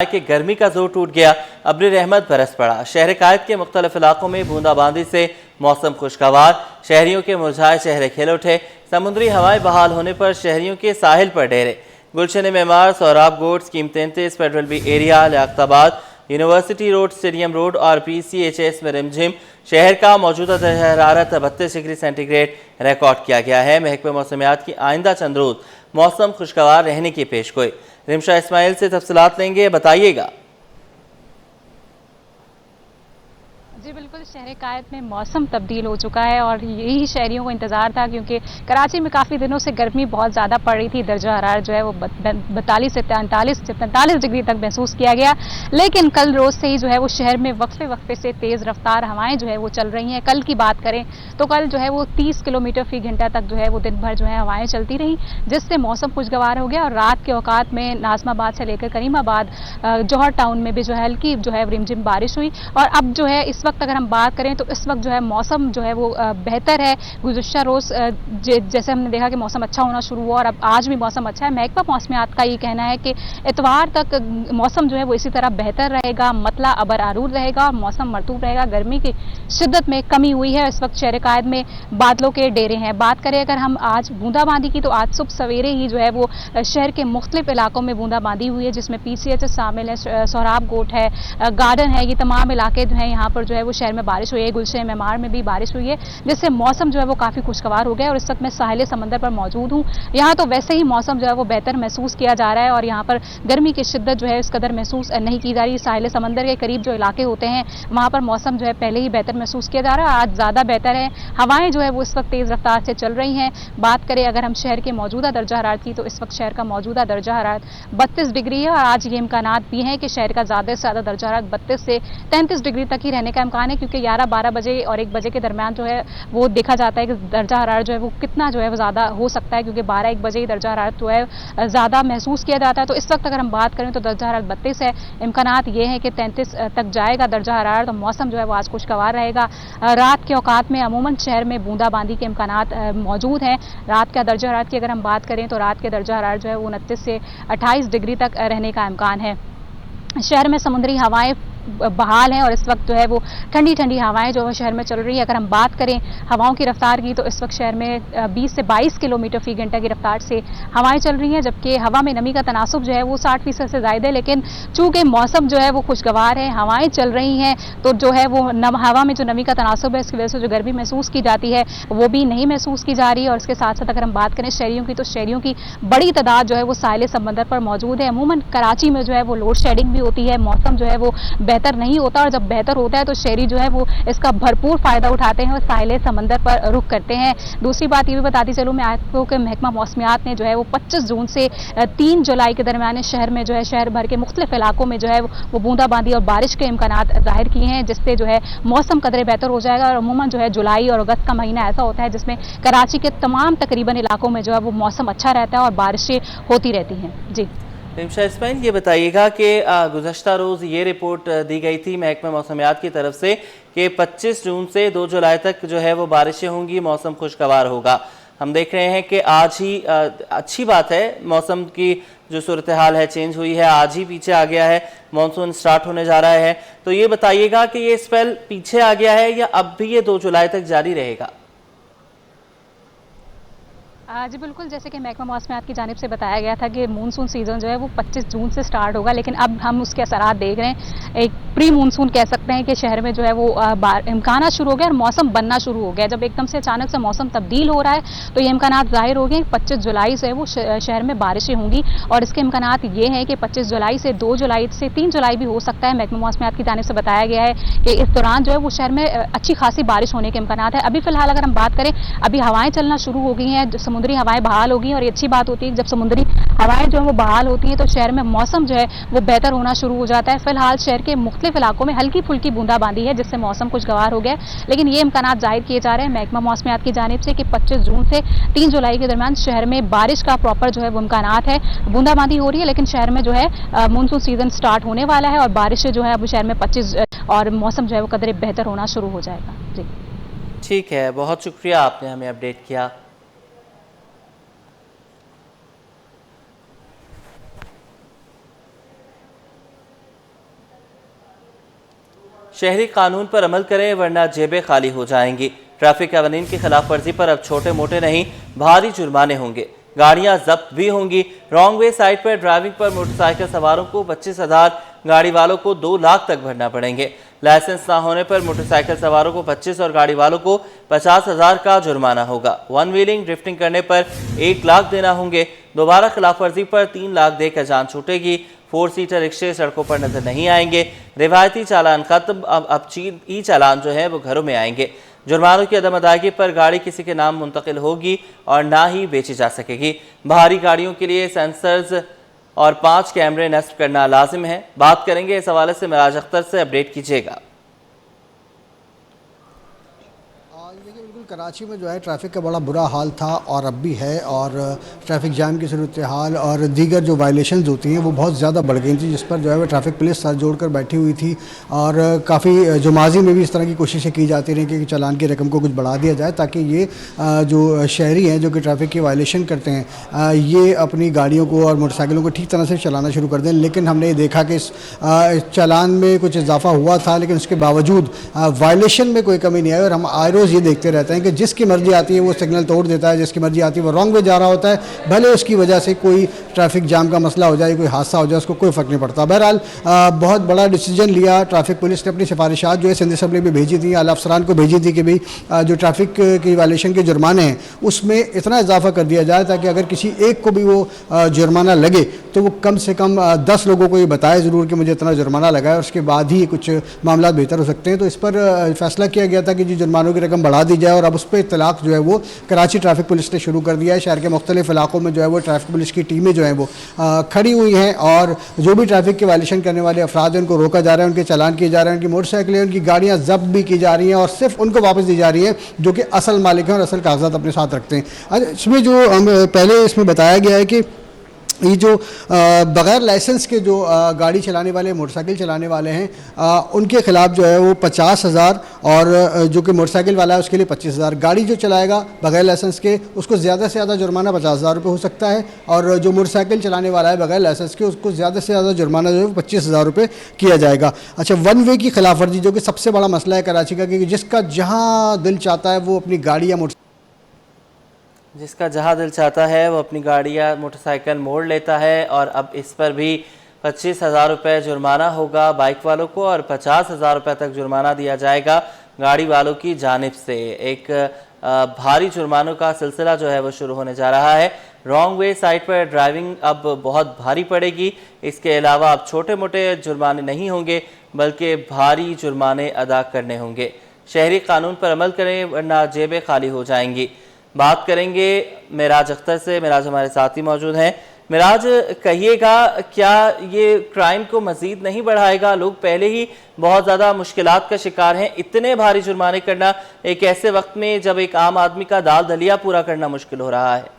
कि गर्मी का जोर टूट गया। अब्र रहमत बरस पड़ा। शहर कायद के मुख्तलिफ इलाकों में बूंदाबांदी से मौसम खुशगवार। शहरियों के मुरझाए चेहरे खिल उठे। समुद्री हवाएं बहाल होने पर शहरियों के साहिल पर डेरे। गुलशन Maymar, Sohrab Goth, scheme 33, federal B area, Liaquatabad, university road, stadium road और PCHS में रिमझिम। शहर का मौजूदा दर्जा हरारत 32 डिग्री सेंटीग्रेड रिकॉर्ड किया गया है। महकमे मौसमियात की आइंदा चंद रोज मौसम खुशगवार रहने की पेशगोई। रिमशा इस्माइल से तफसीलात लेंगे, बताइएगा। जी बिल्कुल, शहर कायद में मौसम तब्दील हो चुका है और यही शहरियों को इंतज़ार था, क्योंकि कराची में काफ़ी दिनों से गर्मी बहुत ज़्यादा पड़ रही थी। दर्जा हरारत जो है वो 42 से 43 डिग्री तक महसूस किया गया। लेकिन कल रोज़ से ही जो है वो शहर में वक्फे वक्फे से तेज़ रफ्तार हवाएं जो है वो चल रही हैं। कल की बात करें तो कल जो है वो 30 किलोमीटर फी घंटा तक जो है वो दिन भर जो है हवाएं चलती रहीं, जिससे मौसम खुशगवार हो गया। और रात के औकात में नाज़माबाद से लेकर करीमाबाद, जौहर टाउन में भी जो है हल्की जो है रिमझिम बारिश हुई। और अब जो है इस वक्त अगर हम बात करें तो इस वक्त जो है मौसम जो है वो बेहतर है। गुज़िश्ता रोज़ जैसे हमने देखा कि मौसम अच्छा होना शुरू हुआ और अब आज भी मौसम अच्छा है। महकमा मौसमियात का ये कहना है कि इतवार तक मौसम जो है वो इसी तरह बेहतर रहेगा, मतला अबर आरूद रहेगा और मौसम मरतूब रहेगा। गर्मी की शिद्दत में कमी हुई है। इस वक्त शहर कायद में बादलों के डेरे हैं। बात करें अगर हम आज बूंदाबांदी की, तो आज सुबह सवेरे ही जो है वो शहर के मुख्तलिफ इलाकों में बूंदाबांदी हुई है, जिसमें PCHS शामिल है, सोहराब गोट है, गार्डन है। ये तमाम इलाके जो है यहाँ पर जो है वो शहर में बारिश हुई है। गुलशन मेमार में भी बारिश हुई है, जिससे मौसम जो है वो काफ़ी खुशगवार हो गया। और इस वक्त मैं साहिल समंदर पर मौजूद हूँ। यहाँ तो वैसे ही मौसम जो है वो बेहतर महसूस किया जा रहा है और यहाँ पर गर्मी की शिद्दत जो है इस कदर महसूस नहीं की जा रही। साहिल समंदर के करीब जो इलाके होते हैं वहाँ पर मौसम जो है पहले ही बेहतर महसूस किया जा रहा है। आज ज़्यादा बेहतर है। हवाएं जो है वो इस वक्त तेज़ रफ्तार से चल रही हैं। बात करें अगर हम शहर के मौजूदा दर्जा हरारत की, तो इस वक्त शहर का मौजूदा दर्जा हरारत 32 डिग्री है। और आज ये इम्कानात भी हैं कि शहर का ज़्यादा से ज़्यादा दर्जा हरारत 32 से 33 डिग्री तक ही रहने का इम्कान है, क्योंकि 11-12 बजे और 1 बजे के दरमियान जो है वो देखा जाता है कि दर्जा हरारत जो है वो कितना जो है वो ज़्यादा हो सकता है, क्योंकि 12-1 बजे ही दर्जा हरारत जो है ज़्यादा महसूस किया जाता है। तो इस वक्त अगर हम बात करें तो दर्जा हरारत 32 है। इम्कानात ये है कि 33 तक जाएगा दर्जा हरारत। तो मौसम जो है वो आज खुशगवार रहेगा। रात के औकात में अमूमन शहर में बूंदाबांदी के इम्कानात मौजूद हैं। रात का दर्जा हरारत की अगर हम बात करें तो रात के दर्जा हरारत जो है वो 29 से 28 डिग्री तक रहने का इम्कान है। शहर में समुद्री हवाएं बहाल हैं और इस वक्त जो है वो ठंडी ठंडी हवाएं जो है शहर में चल रही है। अगर हम बात करें हवाओं की रफ्तार की, तो इस वक्त शहर में 20 से 22 किलोमीटर फी घंटा की रफ्तार से हवाएं चल रही हैं, जबकि हवा में नमी का तनासुब जो है वो 60% से ज़्यादा है। लेकिन चूंकि मौसम जो है वो खुशगवार है, हवाएं चल रही हैं, तो जो है वो हवा में जो नमी का तनासुब है, इसकी वजह से जो गर्मी महसूस की जाती है वो भी नहीं महसूस की जा रही है। और इसके साथ साथ अगर हम बात करें शहरियों की, तो शहरियों की बड़ी तादाद जो है वो साहिल समंदर पर मौजूद है। अमूमन कराची में जो है वो लोड शेडिंग भी होती है, मौसम जो है वो बेहतर नहीं होता, और जब बेहतर होता है तो शहरी जो है वो इसका भरपूर फायदा उठाते हैं और साहिल समंदर पर रुख करते हैं। दूसरी बात ये भी बताती चलूँ मैं आपको कि महकमा मौसमियात ने जो है वो 25 जून से 3 जुलाई के दरमियान शहर में जो है शहर भर के मुख्तलिफ इलाकों में जो है वो बूंदाबांदी और बारिश के इम्कानात जाहिर किए हैं, जिससे जो है मौसम कदरे बेहतर हो जाएगा। और अमूमन जो है जुलाई और अगस्त का महीना ऐसा होता है जिसमें कराची के तमाम तकरीबन इलाकों में जो है वो मौसम अच्छा रहता है और बारिशें होती रहती हैं। जी रिमशा इस्माइल, ये बताइएगा कि गुज़श्ता रोज़ ये रिपोर्ट दी गई थी महकमा मौसमियात की तरफ से कि 25 जून से 2 जुलाई तक जो है वो बारिशें होंगी, मौसम खुशगवार होगा। हम देख रहे हैं कि आज ही अच्छी बात है, मौसम की जो सूरत हाल है चेंज हुई है, आज ही पीछे आ गया है, मानसून स्टार्ट होने जा रहा है। तो ये बताइएगा कि ये स्पेल पीछे आ गया है या अब भी ये 2 जुलाई तक जारी रहेगा? जी बिल्कुल, जैसे कि महकमा मौसमियात की जानिब से बताया गया था कि मानसून सीज़न जो है वो 25 जून से स्टार्ट होगा, लेकिन अब हम उसके असरात देख रहे हैं। एक प्री मानसून कह सकते हैं कि शहर में जो है वो इम्कानात शुरू हो गए और मौसम बनना शुरू हो गया। जब एकदम से अचानक से मौसम तब्दील हो रहा है तो ये इम्कानात ज़ाहिर हो गए। 25 जुलाई से वो शहर में बारिशें होंगी और इसके इम्कानात ये हैं कि 25 जुलाई से 2 जुलाई से 3 जुलाई भी हो सकता है। महकमा मौसमियात की जानिब से बताया गया है कि इस दौरान जो है वो शहर में अच्छी खासी बारिश होने के इम्कानात है। अभी फ़िलहाल अगर हम बात करें, अभी हवाएं चलना शुरू हो गई हैं, समुद्री हवाएं बहाल हो गई और ये अच्छी बात होती है जब समुद्री हवाएं जो है वो बहाल होती हैं तो शहर में मौसम जो है वो बेहतर होना शुरू हो जाता है। फिलहाल शहर के मुख्तलिफ इलाकों में हल्की फुल्की बूंदाबांदी है, जिससे मौसम खुशगवार हो गया। लेकिन ये इम्कानात जाहिर किए जा रहे हैं महकमा मौसमियात की जानिब से कि 25 जून से 3 जुलाई के दरमियान शहर में बारिश का प्रॉपर जो है वो इम्कानात है। बूंदाबांदी हो रही है, लेकिन शहर में जो है मानसून सीजन स्टार्ट होने वाला है और बारिशें जो है अब शहर में 25 और मौसम जो है वो कदरे बेहतर होना शुरू हो जाएगा। जी ठीक है, बहुत शुक्रिया, आपने हमें अपडेट किया। शहरी कानून पर अमल करें वरना जेबें खाली हो जाएंगी। ट्रैफिक कानून की खिलाफ वर्जी पर अब छोटे मोटे नहीं भारी जुर्माने होंगे, गाड़ियां जब्त भी होंगी। रॉन्ग वे साइड पर ड्राइविंग पर मोटरसाइकिल सवारों को 25,000, गाड़ी वालों को 2 लाख तक भरना पड़ेंगे। लाइसेंस ना होने पर मोटरसाइकिल सवारों को 25 और गाड़ी वालों को 50,000 का जुर्माना होगा। वन व्हीलिंग ड्रिफ्टिंग करने पर 1 लाख देना होंगे। दोबारा खिलाफ वर्जी पर 3 लाख देकर जान छूटेगी। 4 सीटर रिक्शे सड़कों पर नजर नहीं आएंगे। रिवायती चालान खत्म, अब ई चालान जो है वो घरों में आएंगे। जुर्मानों की अदम अदायगी पर गाड़ी किसी के नाम मुंतकिल होगी और ना ही बेची जा सकेगी। भारी गाड़ियों के लिए सेंसर्स और 5 कैमरे नस्ब करना लाजिम है। बात करेंगे इस हवाले से मिराज अख्तर से, अपडेट कीजिएगा। देखिए, बिल्कुल कराची में जो है ट्रैफिक का बड़ा बुरा हाल था और अब भी है, और ट्रैफिक जाम की सूरत हाल और दीगर जो वायलेशंस होती हैं वो बहुत ज़्यादा बढ़ गई थी, जिस पर जो है वो ट्रैफिक पुलिस साथ जोड़कर बैठी हुई थी। और काफ़ी जो माजी में भी इस तरह की कोशिशें की जाती रही कि चालान की रकम को कुछ बढ़ा दिया जाए, ताकि ये जो शहरी हैं जो कि ट्रैफिक की वायलेशन करते हैं ये अपनी गाड़ियों को और मोटरसाइकिलों को ठीक तरह से चलाना शुरू कर दें। लेकिन हमने देखा कि इस चालान में कुछ इजाफा हुआ था, लेकिन उसके बावजूद वायलेशन में कोई कमी नहीं आई। और हम आए रोज़ ये देखते रहते हैं कि जिसकी मर्जी आती है वो सिग्नल तोड़ देता है, जिसकी मर्जी आती है वो रॉन्ग वे जा रहा होता है, भले उसकी वजह से कोई ट्रैफिक जाम का मसला हो जाए, कोई हादसा हो जाए, उसको कोई फ़र्क नहीं पड़ता। बहरहाल बहुत बड़ा डिसीजन लिया ट्रैफिक पुलिस ने, अपनी सिफारिशात जो है सिंध असम्बली में भेजी थी, आला अफसरान को भेजी थी कि भाई जो ट्रैफिक की वायलेशन के जुर्माने हैं उसमें इतना इजाफा कर दिया जाए ताकि अगर किसी एक को भी वो जुर्माना लगे तो वो कम से कम 10 लोगों को ये बताए ज़रूर कि मुझे इतना जुर्माना लगा है, और उसके बाद ही कुछ मामला बेहतर हो सकते हैं। तो इस पर फैसला किया गया था कि जी जुर्मानों की रकम बढ़ा दी जाए, और अब उस पर इत्तलाक जो है वो कराची ट्रैफिक पुलिस ने शुरू कर दिया है। शहर के मुख्तलिफ इलाकों में जो है वो ट्रैफिक पुलिस की टीमें जो हैं वो खड़ी हुई हैं, और जो भी ट्रैफिक के वायलेशन करने वाले अफराद हैं उनको रोका जा रहा है, उनके चालान किए जा रहे हैं, उनकी मोटरसाइकिलें, उनकी गाड़ियाँ जब्त भी की जा रही हैं, और सिर्फ उनको वापस दी जा रही हैं जो कि असल मालिक हैं और असल कागजात अपने साथ रखते हैं। अच्छा, इसमें जो पहले इसमें बताया गया है कि ये जो बग़ैर लाइसेंस के जो गाड़ी चलाने वाले, मोटरसाइकिल चलाने वाले हैं उनके ख़िलाफ़ जो है वो 50,000, और जो कि मोटरसाइकिल वाला है उसके लिए 25,000। गाड़ी जो चलाएगा बग़ैर लाइसेंस के उसको ज़्यादा से ज़्यादा जुर्माना 50,000 रुपये हो सकता है, और जो मोटरसाइकिल चलाने वाला है बग़ैर लाइसेंस के उसको ज़्यादा से ज़्यादा जुर्माना जो है 25,000 रुपये किया जाएगा। अच्छा, वन वे की खिलाफ वर्जी जो कि सबसे बड़ा मसला है कराची का, कि जिसका जहाँ दिल चाहता है वो अपनी गाड़ी या जिसका जहां दिल चाहता है वो अपनी गाड़ी या मोटरसाइकिल मोड़ लेता है, और अब इस पर भी 25,000 रुपये जुर्माना होगा बाइक वालों को, और 50,000 रुपये तक जुर्माना दिया जाएगा गाड़ी वालों की जानिब से। एक भारी जुर्मानों का सिलसिला जो है वो शुरू होने जा रहा है। रॉन्ग वे साइड पर ड्राइविंग अब बहुत भारी पड़ेगी। इसके अलावा अब छोटे मोटे जुर्माने नहीं होंगे बल्कि भारी जुर्माने अदा करने होंगे। शहरी कानून पर अमल करें वरना जेबें खाली हो जाएंगी। बात करेंगे मिराज अख्तर से। मिराज हमारे साथ ही मौजूद हैं। मिराज, कहिएगा, क्या ये क्राइम को मज़ीद नहीं बढ़ाएगा? लोग पहले ही बहुत ज़्यादा मुश्किलात का शिकार हैं, इतने भारी जुर्माने करना एक ऐसे वक्त में जब एक आम आदमी का दाल दलिया पूरा करना मुश्किल हो रहा है।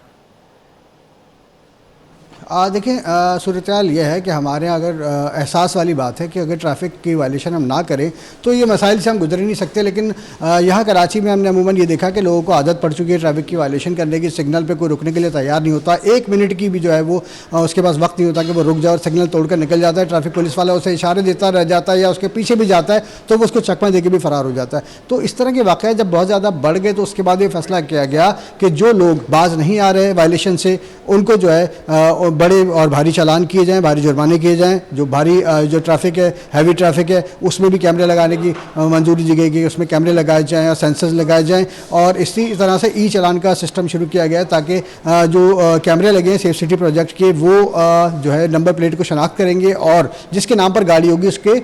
देखिए, सूरत हाल यह है कि हमारे यहाँ अगर एहसास वाली बात है कि अगर ट्रैफिक की वायलेशन हम ना करें तो ये मसाइल से हम गुजर ही नहीं सकते। लेकिन यहाँ कराची में हमने अमूमन ये देखा कि लोगों को आदत पड़ चुकी है ट्रैफिक की वायलेशन करने की। सिग्नल पे कोई रुकने के लिए तैयार नहीं होता, 1 मिनट की भी जो है वो उसके पास वक्त नहीं होता कि वो रुक जाए, और सिग्नल तोड़कर निकल जाता है। ट्रैफिक पुलिस वाला उसे इशारे देता रह जाता है या उसके पीछे भी जाता है तो वो उसको चकमा दे के भी फ़रार हो जाता है। तो इस तरह के वाक़या जब बहुत ज़्यादा बढ़ गए तो उसके बाद ये फैसला किया गया कि जो लोग बाज नहीं आ रहे वायलेशन से उनको जो है बड़े और भारी चालान किए जाएं, भारी जुर्माने किए जाएं। जो भारी जो ट्रैफिक है, हैवी ट्रैफिक है, उसमें भी कैमरे लगाने की मंजूरी दी गई कि उसमें कैमरे लगाए जाएं और सेंसर्स लगाए जाएं। और इसी तरह से ई चालान का सिस्टम शुरू किया गया है ताकि जो कैमरे लगे हैं सेफ सिटी प्रोजेक्ट के वो जो है नंबर प्लेट को शनाख्त करेंगे और जिसके नाम पर गाड़ी होगी उसके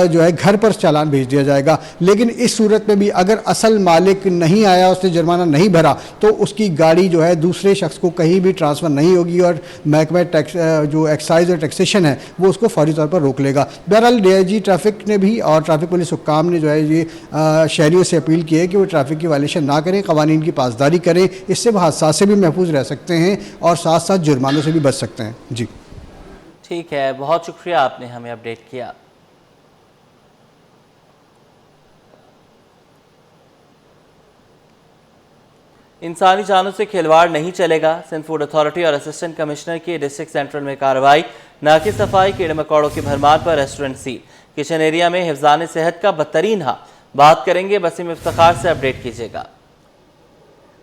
जो है घर पर चालान भेज दिया जाएगा। लेकिन इस सूरत में भी अगर असल मालिक नहीं आया, उसने जुर्माना नहीं भरा, तो उसकी गाड़ी जो है दूसरे शख्स को कहीं भी ट्रांसफ़र नहीं होगी और महकमा टैक्स जो एक्साइज और टैक्सेशन है वो उसको फौरी तौर पर रोक लेगा। बहरहाल डीआईजी ट्रैफिक ने भी और ट्रैफिक पुलिस हुक्काम ने जो है ये शहरियों से अपील की है कि वो ट्रैफिक की वायलेशन ना करें, कवानीन की पासदारी करें। इससे वो हादसा से भी महफूज रह सकते हैं और साथ साथ जुर्मानों से भी बच सकते हैं। जी ठीक है, बहुत शुक्रिया आपने हमें अपडेट किया। इंसानी जानों से खिलवाड़ नहीं चलेगा। सिंध फूड अथॉरिटी और असिस्टेंट कमिश्नर की डिस्ट्रिक्ट सेंट्रल में कार्रवाई। नाकी सफाई, कीड़े मकोड़ों की भरमार पर रेस्टोरेंट सील। किचन एरिया में हिफ्ज़ान सेहत का बदतरीन हाल। बात करेंगे वसीम इफ्तिखार से, अपडेट कीजिएगा।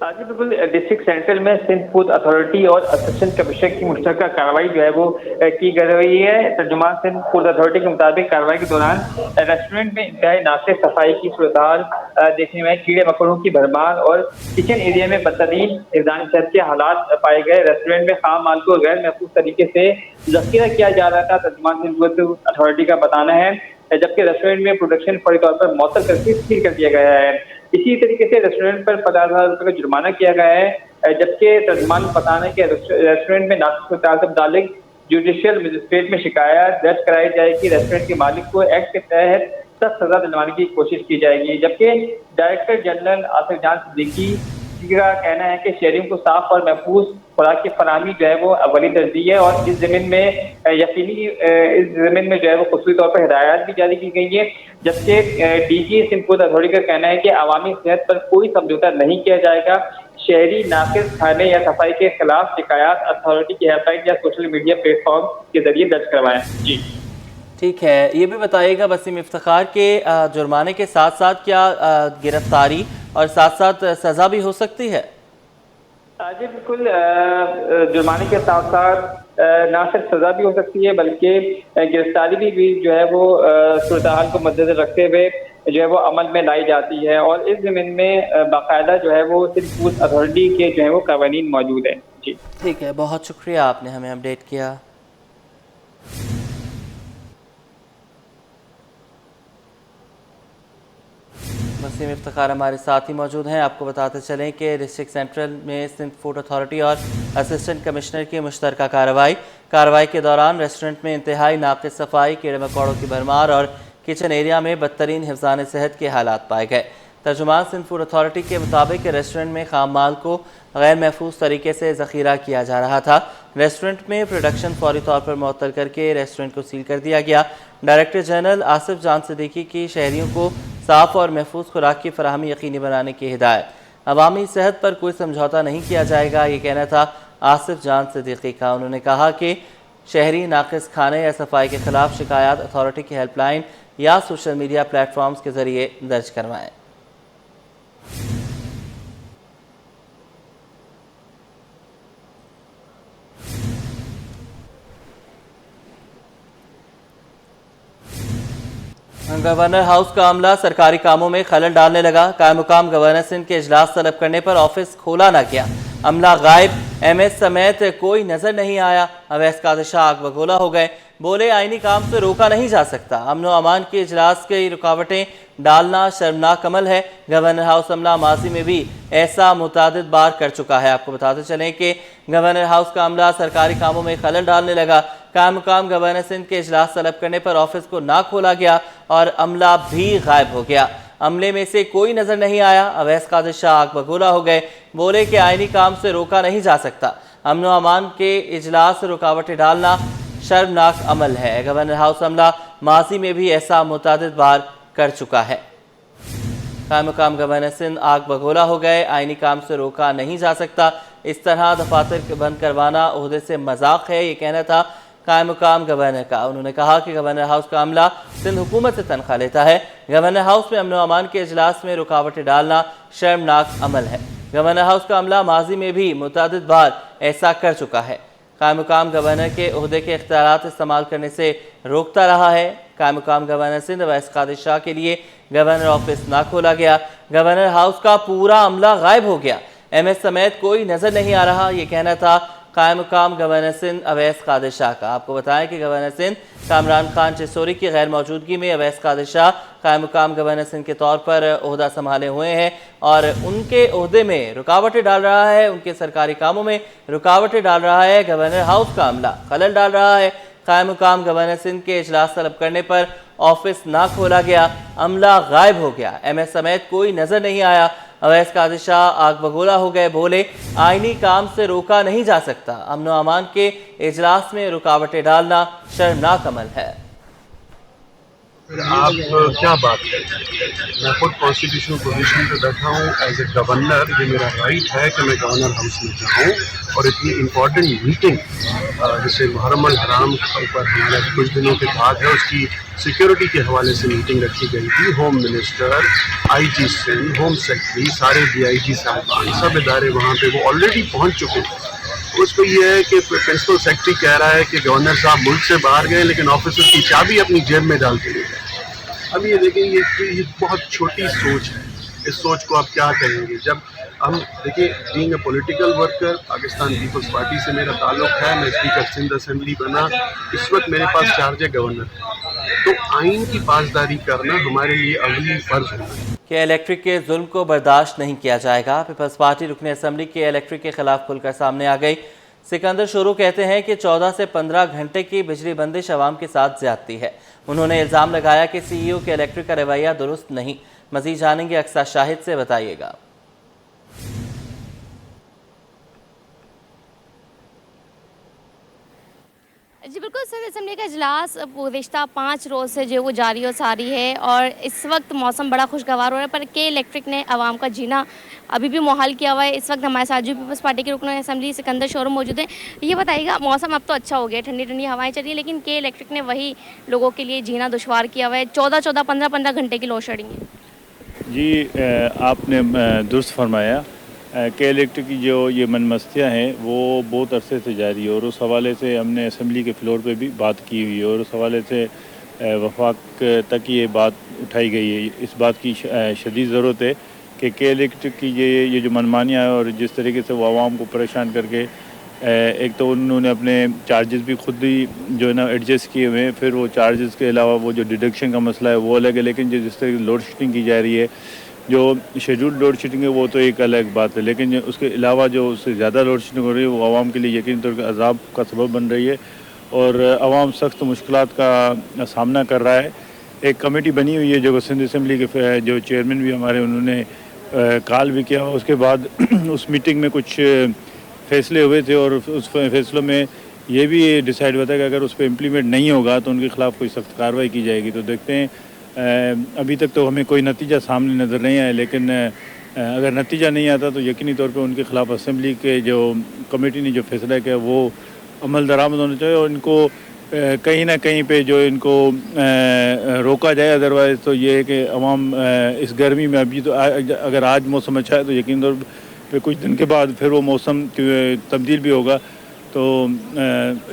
जी बिल्कुल, डिस्ट्रिक्ट सेंट्रल में सिंध फूड अथॉरिटी और असिस्टेंट कमिश्नर की मुश्तरका कार्रवाई जो है वो की जा रही है। तर्जुमान सिंध फूड अथॉरिटी के मुताबिक कार्रवाई के दौरान रेस्टोरेंट में इंतहाई नाक़िस सफाई की सूरत देखने में, कीड़े मकोड़ों की भरमार और किचन एरिया में बदतरीन हिफ्ज़ान सेहत के हालात पाए गए। रेस्टोरेंट में खाम माल को गैर महफूज तरीके से जखीरा किया जा रहा था, तर्जुमान सिंध फूड अथॉरिटी का बताना है, जबकि रेस्टोरेंट में प्रोडक्शन फौरी तौर पर मुअत्तल करके सील कर दिया गया है। इसी तरीके से रेस्टोरेंट पर 50,000 रुपये का जुर्माना किया गया है, जबकि तर्जुमान बताना है कि रेस्टोरेंट में नाक़िस सूरत से मुतालिक जुडिशियल मजिस्ट्रेट में शिकायत दर्ज कराई जाएगी। रेस्टोरेंट के मालिक को एक्ट के तहत सख्त सजा दिलवाने की कोशिश की जाएगी। जबकि डायरेक्टर जनरल आसिफ जान सिद्दीकी का कहना है कि शहरियों को साफ और महफूज खुराक की फराहमी जो है वो अवली तरजीह है और इस ज़मीन में जो है वो खुसूसी तौर पर हिदायत भी जारी की गई है। जबकि डीजी सिंध फूड अथॉरिटी का कहना है कि अवामी सेहत पर कोई समझौता नहीं किया जाएगा। शहरी नाक़िस खाने या सफाई के खिलाफ शिकायत अथॉरिटी की हेल्पलाइन या सोशल मीडिया प्लेटफॉर्म के जरिए दर्ज करवाएं। जी ठीक है, ये भी बताइएगा वसीम इफ्तिखार के जुर्माने के साथ साथ क्या गिरफ्तारी और साथ साथ सज़ा भी हो सकती है? जी बिल्कुल, जुर्माने के साथ साथ ना सिर्फ सज़ा भी हो सकती है बल्कि गिरफ्तारी भी जो है वो सूरत हाल को मद्देनजर रखते हुए जो है वो अमल में लाई जाती है। और इस ज़मीन में बाकायदा जो है वो सिर्फ फूड अथॉरिटी के जो है वो कानून मौजूद है। जी ठीक है, बहुत शुक्रिया, आपने हमें अपडेट किया। वसीम इफ्तिखार हमारे साथ ही मौजूद हैं। आपको बताते चलें कि डिस्ट्रिक्ट सेंट्रल में सिंध फूड अथॉरिटी और असिस्टेंट कमिश्नर की मुश्तरका कार्रवाई के दौरान रेस्टोरेंट में इंतहाई नाक़िस सफाई, कीड़े मकोड़ों की भरमार और किचन एरिया में बदतरीन हिफ्ज़ान सेहत के हालात पाए गए। तर्जुमान सिंध फूड अथॉरिटी के मुताबिक रेस्टोरेंट में खाम माल को गैर महफूज तरीके से ज़ख़ीरा किया जा रहा था। रेस्टोरेंट में प्रोडक्शन फौरी तौर पर मुअत्तल करके रेस्टोरेंट को सील कर दिया गया। डायरेक्टर जनरल आसिफ जान सिद्दीकी की शहरियों को साफ़ और महफूज खुराक की फराहमी यकीनी बनाने की हिदायत। अवामी सेहत पर कोई समझौता नहीं किया जाएगा, ये कहना था आसिफ जान सिद्दीकी का। उन्होंने कहा कि शहरी नाक़िस खाने या सफाई के खिलाफ शिकायत अथॉरिटी की हेल्पलाइन या सोशल मीडिया प्लेटफॉर्म्स के ज़रिए दर्ज करवाएँ। गवर्नर हाउस का अमला सरकारी कामों में खलल डालने लगा। कायमुकाम गवर्नर सिंध के इजलास तलब करने पर ऑफिस खोला न गया। अमला गायब, एमएस समेत कोई नजर नहीं आया। अवैस कादिशा आग बगोला हो गए। बोले आईनी काम से रोका नहीं जा सकता। अमन व अमान के इजलास की रुकावटें डालना शर्मनाक अमल है। गवर्नर हाउस अमला माजी में भी ऐसा मुतादिद बार कर चुका है। आपको बताते चलें कि गवर्नर हाउस का अमला सरकारी कामों में खलल डालने लगा। कायमुकाम गवर्नर सिंध के इजलास तलब करने पर ऑफिस को ना खोला गया और अमला भी गायब हो गया। अमले में से कोई नजर नहीं आया। अवैस कादिशा आग बगोला हो गए। बोले कि आईनी काम से रोका नहीं जा सकता। अमन व अमान के इजलास से रुकावटें डालना शर्मनाक अमल है। गवर्नर हाउस अमला माजी में भी ऐसा मुतादिद बार कर चुका है। कायमुकाम गवर्नर सिंध आग बगोला हो गए। आईनी काम से रोका नहीं जा सकता। इस तरह दफातर बंद करवाना ओहदे से मजाक है, ये कहना था कायमुकाम गवर्नर का। उन्होंने कहा कि गवर्नर हाउस का अमला सिंध हुकूमत से तनख्वाह लेता है। गवर्नर हाउस में अमन व अमान के इजलास में रुकावटें डालना शर्मनाक अमल है। गवर्नर हाउस का अमला माजी में भी मुतादिद बार ऐसा कर चुका है। कायमुकाम गवर्नर के ओहदे के इख्तियारात इस्तेमाल करने से रोकता रहा है। कायमुकाम गवर्नर सिंध अवैस कादिशा के लिए गवर्नर ऑफिस ना खोला गया। गवर्नर हाउस का पूरा अमला गायब हो गया। एमएस समेत कोई नजर नहीं आ रहा, ये कहना था कायमुकाम गवर्नर सिंध अवैस कादिशा का। आपको बताएं कि गवर्नर सिंध कामरान खान चिसोरी की गैर मौजूदगी में अवैस कादिशा कायमुकाम गवर्नर सिंध के तौर पर ओहदा संभाले हुए हैं और उनके ओहदे में रुकावटें डाल रहा है, उनके सरकारी कामों में रुकावटें डाल रहा है। गवर्नर हाउस का अमला खलल डाल रहा है। कायमुकाम गवर्नर सिंध के इजलास तलब करने पर ऑफिस ना खोला गया। अमला गायब हो गया। एमएस समेत कोई नजर नहीं आया। अवैस कादिशा आग बगोला हो गए। बोले आईनी काम से रोका नहीं जा सकता। अमन व अमान के इजलास में रुकावटें डालना शर्मनाक अमल है। आप क्या बात करें, मैं खुद कॉन्स्टिट्यूशनल पोजीशन पे बैठा हूँ एज ए गवर्नर। ये मेरा राइट है कि मैं गवर्नर हाउस में जाऊँ और इतनी इम्पोर्टेंट मीटिंग जैसे मुहर्रम अल हराम पर हमारा कुछ दिनों के बाद है, उसकी सिक्योरिटी के हवाले से मीटिंग रखी गई थी। Home minister, IG Sindh, home secretary, सारे DIG साहबान, सब इदारे वहाँ पे वो ऑलरेडी पहुँच चुके थे। उसको ये है कि प्रिंसिपल सेक्रेटरी कह रहा है कि गवर्नर साहब मुल्क से बाहर गए लेकिन ऑफिसर की चाबी अपनी जेब में डाल के ले गए। अब ये देखें, ये बहुत छोटी सोच है। इस सोच को आप क्या कहेंगे? जब हम देखिए, being a political worker, Pakistan Peoples Party से मेरा ताल्लुक है, मैं स्पीकर सिंध असेंबली बना, इस वक्त मेरे पास चार्ज है गवर्नर, तो आइन की पासदारी करना हमारे लिए अवली फर्ज है के इलेक्ट्रिक के जुल्म को बर्दाश्त नहीं किया जाएगा। पीपल्स पार्टी रुकन असम्बली के इलेक्ट्रिक के खिलाफ खुलकर सामने आ गई। सिकंदर शुरू कहते हैं कि 14 से 15 घंटे की बिजली बंदिश अवाम के साथ ज्यादती है। उन्होंने इल्ज़ाम लगाया कि CEO के इलेक्ट्रिक का रवैया दुरुस्त नहीं। मजीद जानेंगे अक्सा शाहिद से, बताइएगा। जी बिल्कुल, सिंध असेंबली का इजलास गुज़िश्ता 5 रोज़ से जो वो जारी और सारी है और इस वक्त मौसम बड़ा खुशगवार हो रहा है, पर के इलेक्ट्रिक ने आवाम का जीना अभी भी मुहाल किया हुआ है। इस वक्त हमारे साथ जो पीपल्स पार्टी के रुकन असेंबली सिकंदर शोरूम मौजूद है। ये बताइएगा, मौसम अब तो अच्छा हो गया, ठंडी ठंडी हवाएं चल रही हैं, लेकिन के इलेक्ट्रिक ने वही लोगों के लिए जीना दुशवार किया हुआ है। 14-14, 15-15 घंटे की लोड शेडिंग है। जी, आपने दुरुस्त फरमाया। के इलेक्ट्रिक की जो ये मनमस्तियाँ हैं वो बहुत अरसे से जारी है और उस हवाले से हमने असम्बली के फ्लोर पे भी बात की हुई है और उस हवाले से वफाक तक ये बात उठाई गई है। इस बात की शदीद ज़रूरत है कि के इलेक्ट्रिक की ये जो मनमानियाँ है और जिस तरीके से वो आवाम को परेशान करके, एक तो उन्होंने अपने चार्जेस भी खुद ही जो है ना एडजस्ट किए हुए हैं, फिर वो चार्जेस के अलावा वो जो डिडक्शन का मसला है वो अलग है, लेकिन जो जिस तरह की लोड शेडिंग की जा रही है, जो शेड्यूल लोड शेडिंग है वो तो एक अलग बात है, लेकिन उसके अलावा जो उससे ज़्यादा लोड शेडिंग हो रही है वो आवाम के लिए यकीनी तौर पर अजाब का सबब बन रही है और आवाम सख्त मुश्किलात का सामना कर रहा है। एक कमेटी बनी हुई है जो सिंध असेंबली के जो चेयरमैन भी हमारे, उन्होंने कॉल भी किया। उसके बाद उस मीटिंग में कुछ फ़ैसले हुए थे और उस फैसलों में ये भी डिसाइड हुआ था कि अगर उस पर इम्प्लीमेंट नहीं होगा तो उनके ख़िलाफ़ कोई सख्त कार्रवाई की जाएगी। तो देखते हैं, अभी तक तो हमें कोई नतीजा सामने नज़र नहीं आया, लेकिन अगर नतीजा नहीं आता तो यकीनी तौर पे उनके ख़िलाफ़ असेंबली के जो कमेटी ने जो फैसला किया वो अमल दरामद होना चाहिए और इनको कहीं ना कहीं पे जो इनको रोका जाए। अदरवाइज़ तो ये है कि अवाम इस गर्मी में, अभी तो अगर आज मौसम अच्छा है तो यकीनी तौर पे कुछ दिन के बाद फिर वो मौसम तब्दील भी होगा, तो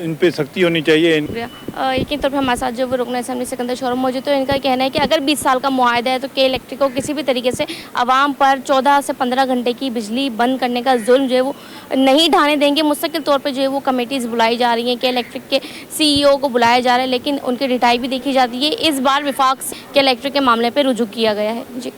इन पे सख्ती होनी चाहिए। यकीन तौर पर हमारे साथ जो वो रुकन असेंबली सिकंदर शोरूम मौजूद है, इनका कहना है कि अगर 20 साल का मुआहदा है तो के इलेक्ट्रिक को किसी भी तरीके से आवाम पर 14 से 15 घंटे की बिजली बंद करने का जुल्म जो है वो नहीं ढाने देंगे। मुस्तकिल तौर पर जो है वो कमेटीज़ बुलाई जा रही हैं, के इलेक्ट्रिक के CEO को बुलाया जा रहा है, लेकिन उनकी रिटाई भी देखी जाती है। इस बार विफाक के इलेक्ट्रिक के मामले पर रुजू किया गया है। जी।